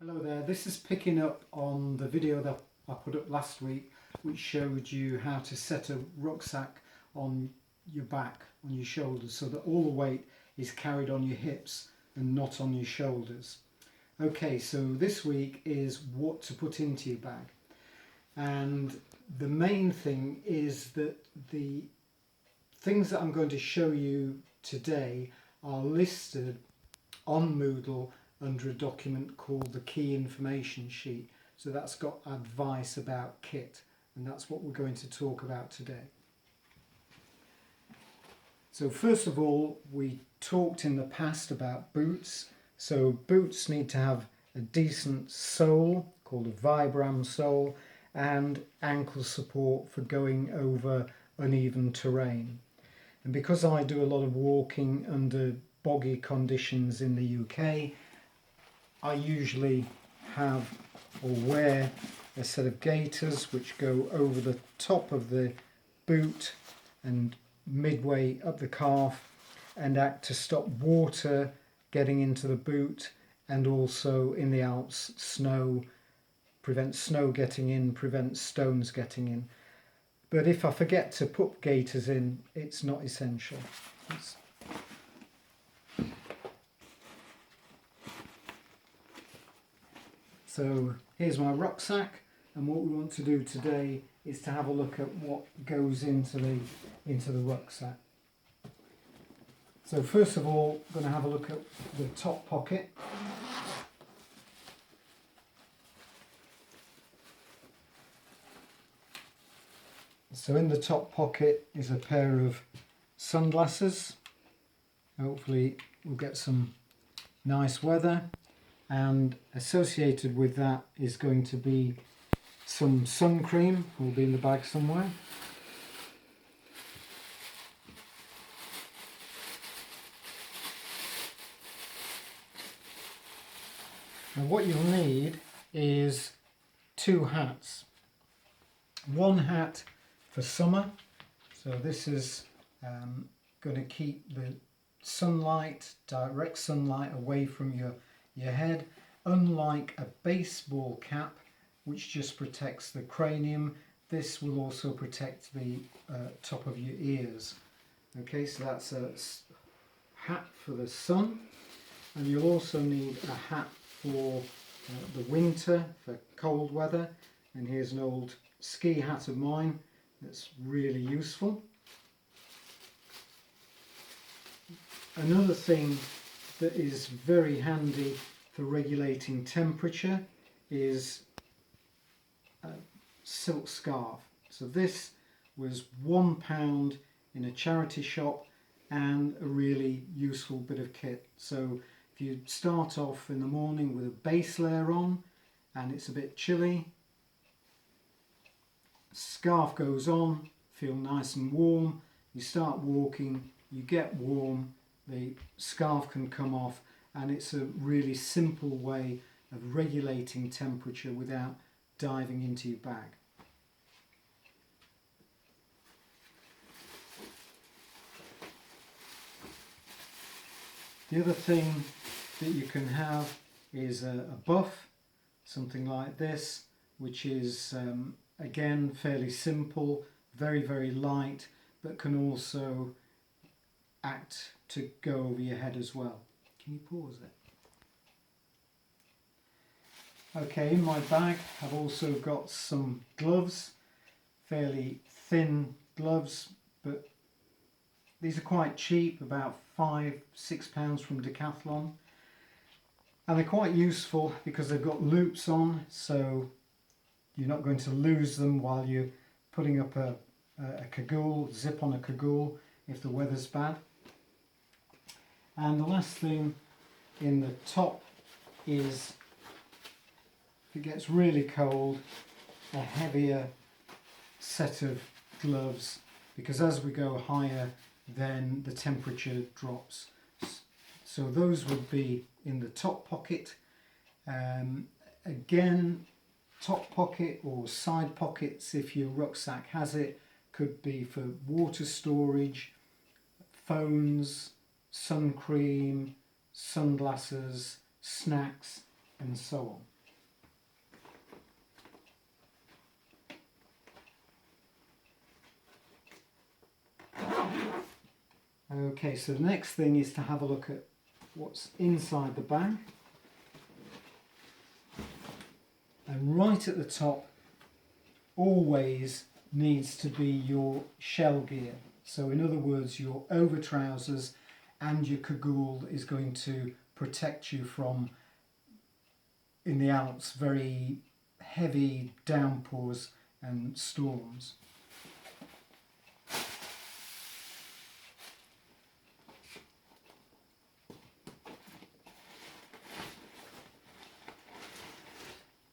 Hello there, this is picking up on the video that I put up last week which showed you how to set a rucksack on your back, on your shoulders, so that all the weight is carried on your hips and not on your shoulders. Okay, so this week is what to put into your bag, and the main thing is that the things that I'm going to show you today are listed on Moodle under a document called the Key Information Sheet. So that's got advice about kit, and that's what we're going to talk about today. So first of all, we talked in the past about boots. So boots need to have a decent sole called a Vibram sole and ankle support for going over uneven terrain. And because I do a lot of walking under boggy conditions in the UK, I usually have or wear a set of gaiters which go over the top of the boot and midway up the calf and act to stop water getting into the boot, and also in the Alps prevent snow getting in, prevent stones getting in. But if I forget to put gaiters in, it's not essential. So here's my rucksack, and what we want to do today is to have a look at what goes into the rucksack. So first of all, I'm going to have a look at the top pocket. So in the top pocket is a pair of sunglasses. Hopefully we'll get some nice weather. And associated with that is going to be some sun cream, will be in the bag somewhere. And what you'll need is two hats. One hat for summer, so this is going to keep the sunlight, direct sunlight, away from your head, unlike a baseball cap which just protects the cranium. This will also protect the top of your ears. Okay, so that's a hat for the sun, and you'll also need a hat for the winter, for cold weather, and here's an old ski hat of mine that's really useful. Another thing that is very handy for regulating temperature is a silk scarf. So this was £1 in a charity shop and a really useful bit of kit. So if you start off in the morning with a base layer on and it's a bit chilly, scarf goes on, feel nice and warm, you start walking, you get warm, the scarf can come off, and it's a really simple way of regulating temperature without diving into your bag. The other thing that you can have is a buff, something like this, which is again fairly simple, very light, but can also act to go over your head as well. Can you pause it? Okay, in my bag I've also got some gloves, fairly thin gloves, but these are quite cheap, about £5–6 from Decathlon, and they're quite useful because they've got loops on, so you're not going to lose them while you're putting up a cagoule, zip on a cagoule if the weather's bad. And the last thing in the top is, if it gets really cold, a heavier set of gloves, because as we go higher then the temperature drops. So those would be in the top pocket. Again, top pocket or side pockets, if your rucksack has it, could be for water storage, phones, sun cream, sunglasses, snacks, and so on. Okay, so the next thing is to have a look at what's inside the bag. And right at the top always needs to be your shell gear. So in other words, your over trousers and your cagoule is going to protect you from, in the Alps, very heavy downpours and storms.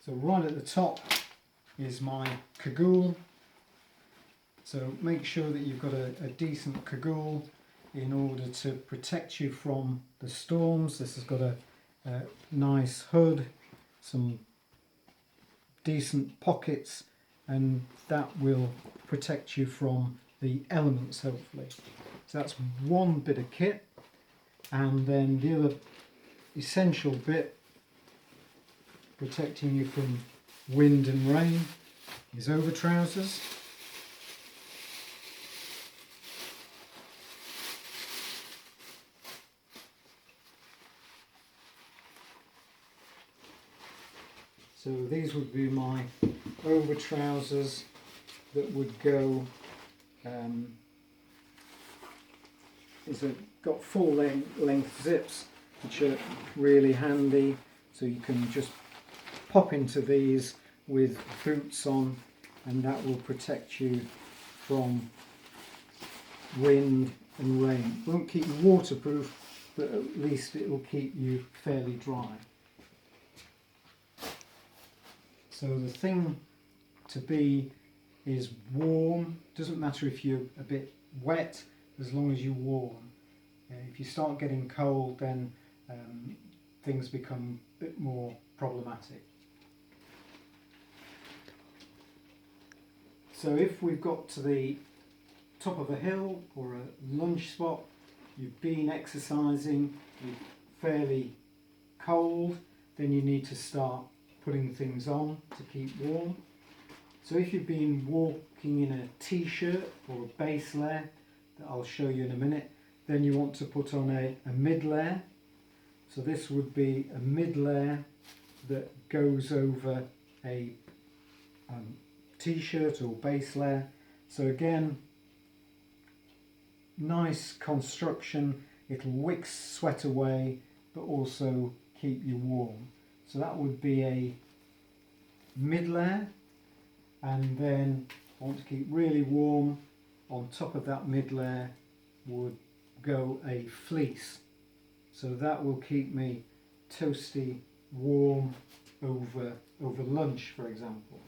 So right at the top is my cagoule. So make sure that you've got a decent cagoule in order to protect you from the storms. This has got a nice hood, some decent pockets, and that will protect you from the elements hopefully. So that's one bit of kit, and then the other essential bit protecting you from wind and rain is over trousers. So these would be my over trousers that would go, got full length zips, which are really handy, so you can just pop into these with boots on, and that will protect you from wind and rain. It won't keep you waterproof, but at least it will keep you fairly dry. So the thing to be is warm. Doesn't matter if you're a bit wet, as long as you're warm. If you start getting cold, then things become a bit more problematic. So if we've got to the top of a hill or a lunch spot, you've been exercising, you're fairly cold, then you need to start putting things on to keep warm. So if you've been walking in a t-shirt or a base layer, that I'll show you in a minute, then you want to put on a mid layer. So this would be a mid layer that goes over a t-shirt or base layer. So again, nice construction, it'll wick sweat away but also keep you warm. So that would be a mid layer, and then I want to keep really warm. On top of that mid layer would go a fleece, so that will keep me toasty warm over lunch, for example.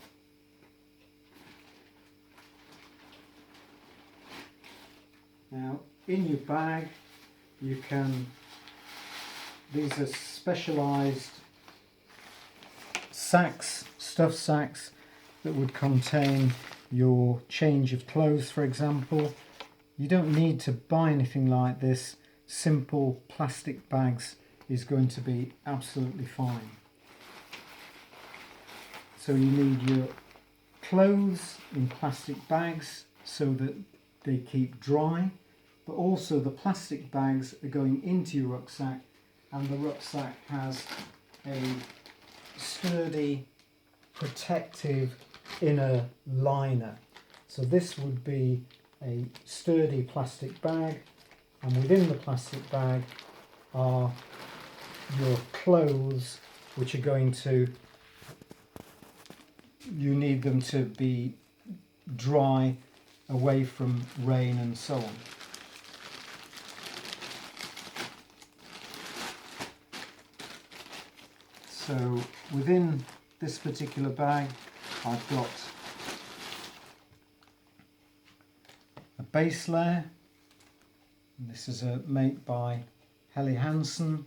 Now in your bag you can, these are specialised sacks, stuff sacks, that would contain your change of clothes, for example. You don't need to buy anything like this. Simple plastic bags is going to be absolutely fine. So you need your clothes in plastic bags so that they keep dry, but also the plastic bags are going into your rucksack, and the rucksack has a sturdy protective inner liner. So this would be a sturdy plastic bag, and within the plastic bag are your clothes, which are going to, you need them to be dry, away from rain and so on. So within this particular bag I've got a base layer. This is made by Helly Hansen.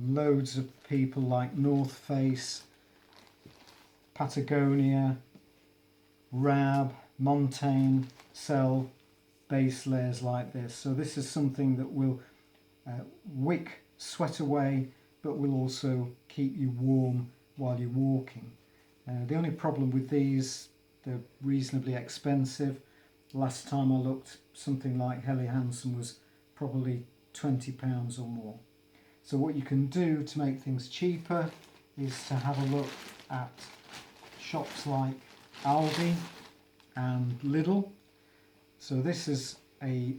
Loads of people like North Face, Patagonia, Rab, Montane sell base layers like this. So this is something that will wick sweat away, but will also keep you warm while you're walking. The only problem with these, they're reasonably expensive. Last time I looked, something like Helly Hansen was probably £20 or more. So what you can do to make things cheaper is to have a look at shops like Aldi and Lidl. So this is a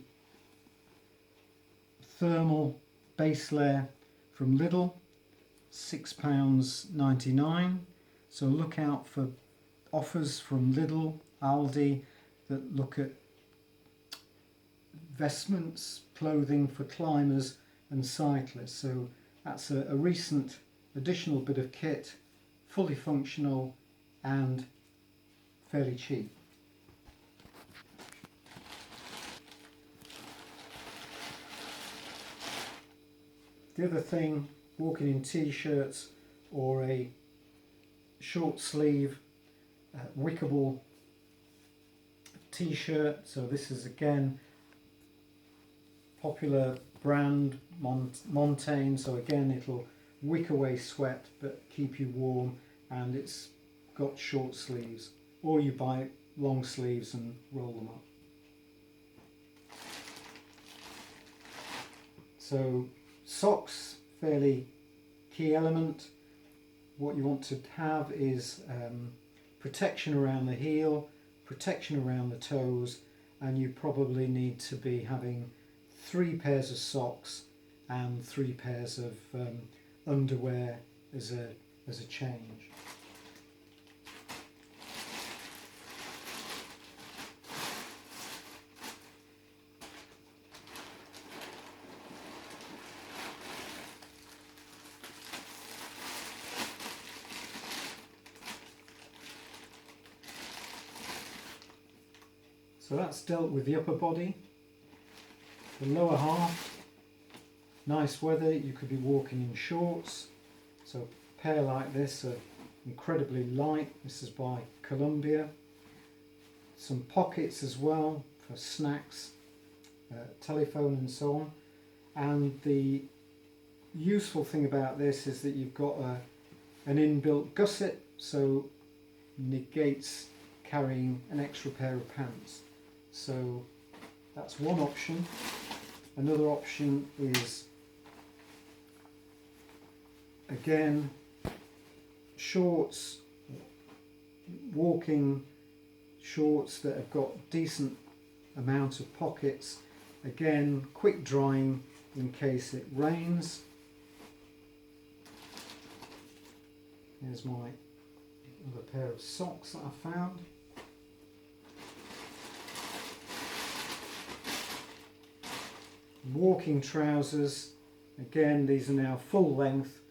thermal base layer from Lidl, £6.99. So look out for offers from Lidl, Aldi that look at vestments, clothing for climbers and cyclists. So that's a recent additional bit of kit, fully functional and fairly cheap. The other thing, walking in t-shirts or a short sleeve wickable t-shirt. So this is again popular brand Montane. So again it'll wick away sweat but keep you warm, and it's got short sleeves, or you buy long sleeves and roll them up. So socks, fairly key element. What you want to have is protection around the heel, protection around the toes, and you probably need to be having 3 pairs of socks and 3 pairs of underwear as a change. So that's dealt with the upper body. The lower half, nice weather, you could be walking in shorts. So a pair like this are incredibly light. This is by Columbia. Some pockets as well for snacks, telephone and so on. And the useful thing about this is that you've got an inbuilt gusset, so negates carrying an extra pair of pants. So that's one option. Another option is, again, shorts, walking shorts that have got decent amount of pockets. Again, quick drying in case it rains. Here's my other pair of socks that I found. Walking trousers, again these are now full length,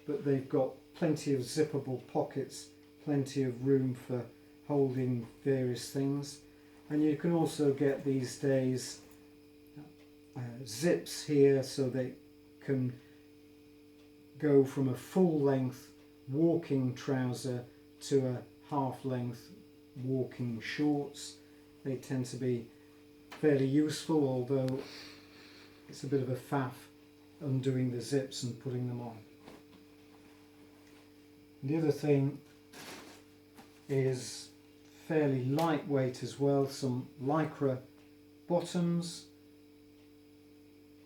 but they've got plenty of zippable pockets, plenty of room for holding various things. And you can also get these days zips here, so they can go from a full length walking trouser to a half length walking shorts. They tend to be fairly useful, although it's a bit of a faff undoing the zips and putting them on. The other thing is fairly lightweight as well, some lycra bottoms,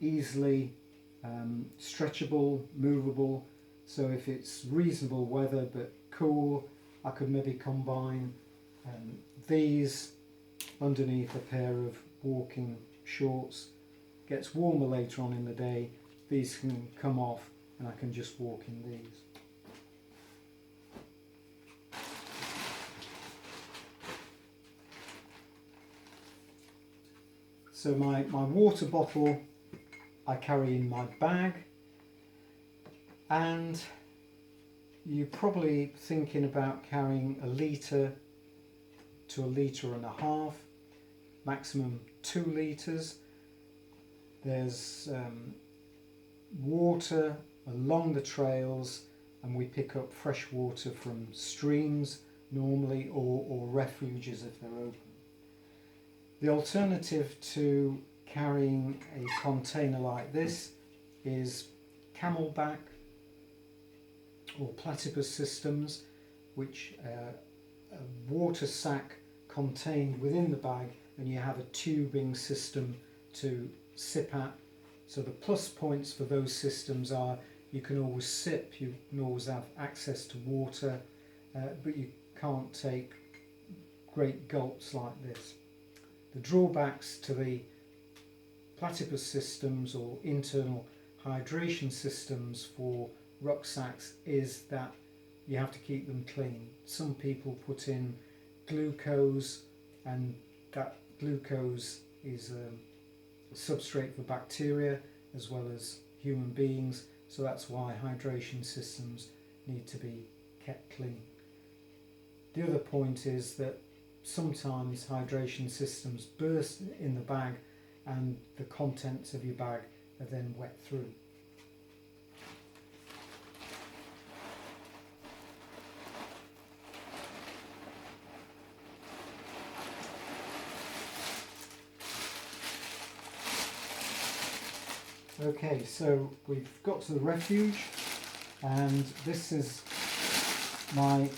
easily stretchable, movable. So if it's reasonable weather but cool, I could maybe combine these underneath a pair of walking shorts. Gets warmer later on in the day, these can come off and I can just walk in these. So my water bottle I carry in my bag, and you're probably thinking about carrying 1 litre to 1.5 litres, maximum 2 litres. There's water along the trails, and we pick up fresh water from streams normally, or refuges if they're open. The alternative to carrying a container like this is Camelback or Platypus systems, which a water sack contained within the bag and you have a tubing system to sip at. So the plus points for those systems are you can always sip, you can always have access to water, but you can't take great gulps like this. The drawbacks to the platypus systems or internal hydration systems for rucksacks is that you have to keep them clean. Some people put in glucose, and that glucose is a substrate for bacteria as well as human beings, so that's why hydration systems need to be kept clean. The other point is that sometimes hydration systems burst in the bag and the contents of your bag are then wet through. Okay, so we've got to the refuge, and this is my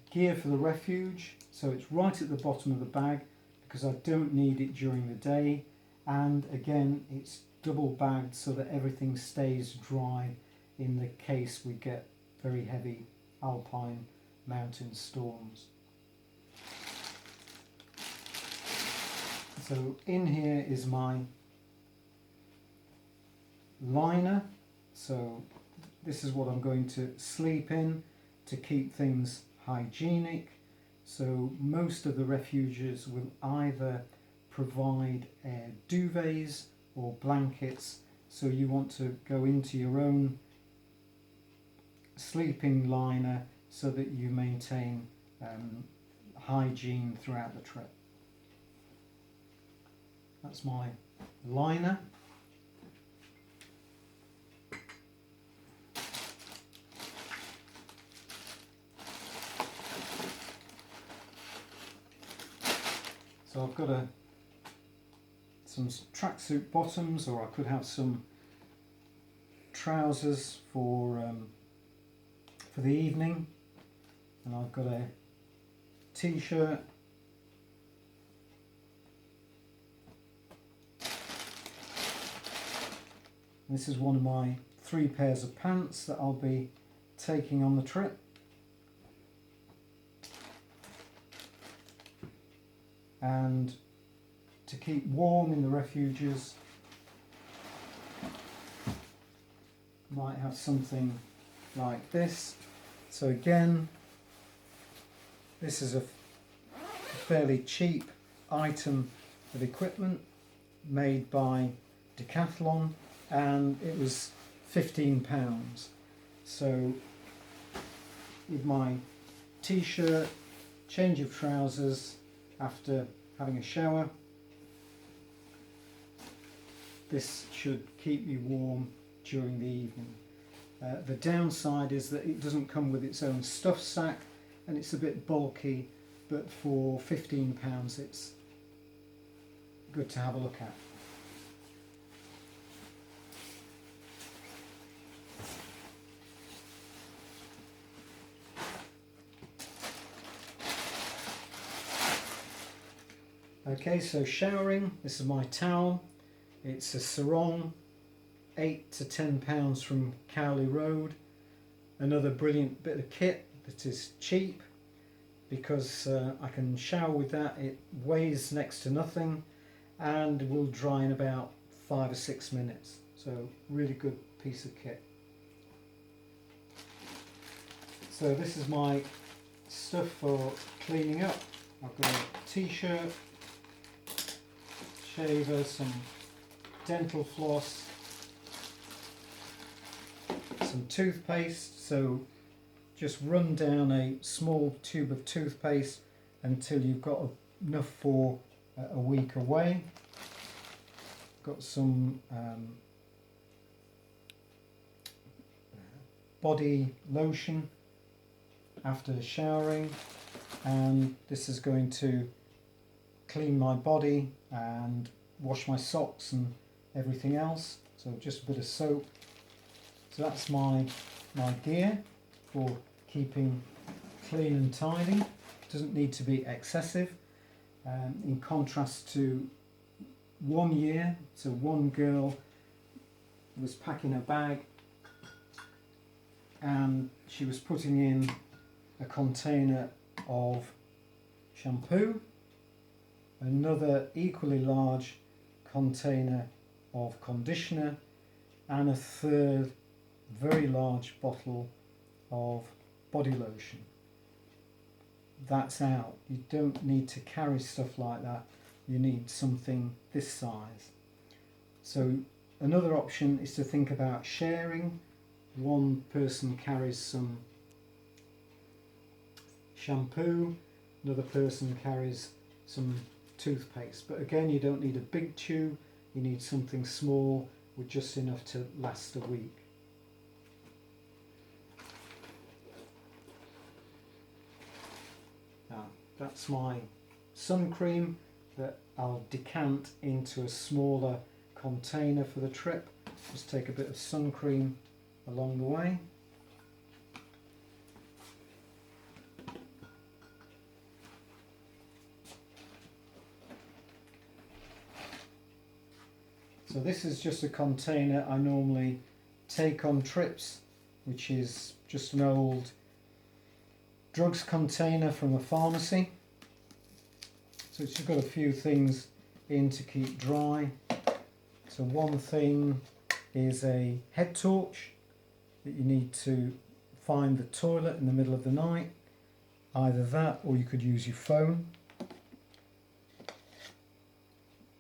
gear for the refuge. So it's right at the bottom of the bag because I don't need it during the day, and again it's double bagged so that everything stays dry in the case we get very heavy alpine mountain storms. So in here is my liner, so this is what I'm going to sleep in to keep things hygienic. So most of the refuges will either provide duvets or blankets, so you want to go into your own sleeping liner so that you maintain hygiene throughout the trip. That's my liner. So I've got some tracksuit bottoms, or I could have some trousers for the evening, and I've got a t-shirt, this is one of my 3 pairs of pants that I'll be taking on the trip. And to keep warm in the refuges, might have something like this. So again, this is a fairly cheap item of equipment made by Decathlon, and it was £15. So with my t-shirt, change of trousers after having a shower, this should keep you warm during the evening. The downside is that it doesn't come with its own stuff sack, and it's a bit bulky, but for £15 it's good to have a look at. Okay, so showering, this is my towel. It's a sarong, £8 to £10 from Cowley Road. Another brilliant bit of kit that is cheap because I can shower with that. It weighs next to nothing and will dry in about 5 or 6 minutes. So really good piece of kit. So this is my stuff for cleaning up. I've got a t-shirt, shaver, some dental floss, some toothpaste. So just run down a small tube of toothpaste until you've got enough for a week away. Got some body lotion after showering, and this is going to clean my body and wash my socks and everything else. So just a bit of soap. So that's my gear for keeping clean and tidy. Doesn't need to be excessive. in contrast to 1 year. So one girl was packing her bag and she was putting in a container of shampoo, another equally large container of conditioner, and a third very large bottle of body lotion. That's out. You don't need to carry stuff like that. You need something this size. So another option is to think about sharing. One person carries some shampoo, another person carries some toothpaste. But again, you don't need a big tube, you need something small with just enough to last a week. Now, that's my sun cream that I'll decant into a smaller container for the trip. Just take a bit of sun cream along the way. So this is just a container I normally take on trips, which is just an old drugs container from a pharmacy. So it's just got a few things in to keep dry. So one thing is a head torch that you need to find the toilet in the middle of the night. Either that or you could use your phone.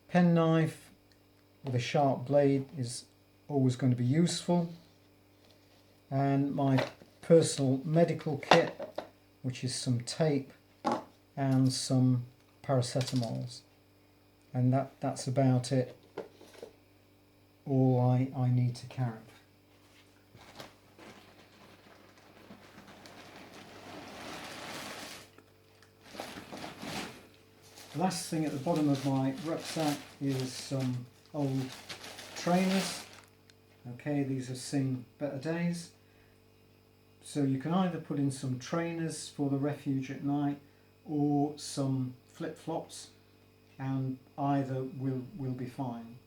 Pen knife with a sharp blade is always going to be useful. And my personal medical kit, which is some tape and some paracetamols. And that's about it, all I need to carry. The last thing at the bottom of my rucksack is some old trainers. Okay, these have seen better days. So you can either put in some trainers for the refuge at night or some flip-flops, and either will be fine.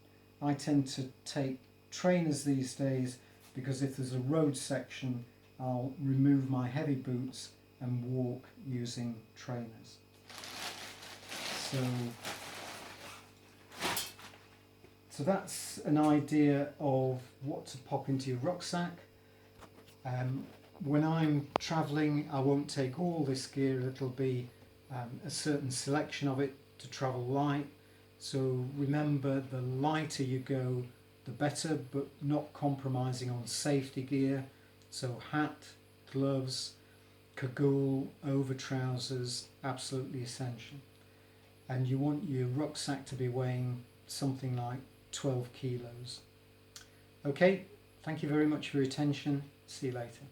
I tend to take trainers these days because if there's a road section, I'll remove my heavy boots and walk using trainers. So that's an idea of what to pop into your rucksack. When I'm travelling, I won't take all this gear. It'll be a certain selection of it to travel light. So remember, the lighter you go, the better, but not compromising on safety gear. So hat, gloves, cagoule, over trousers, absolutely essential. And you want your rucksack to be weighing something like 12 kilos. Okay, thank you very much for your attention. See you later.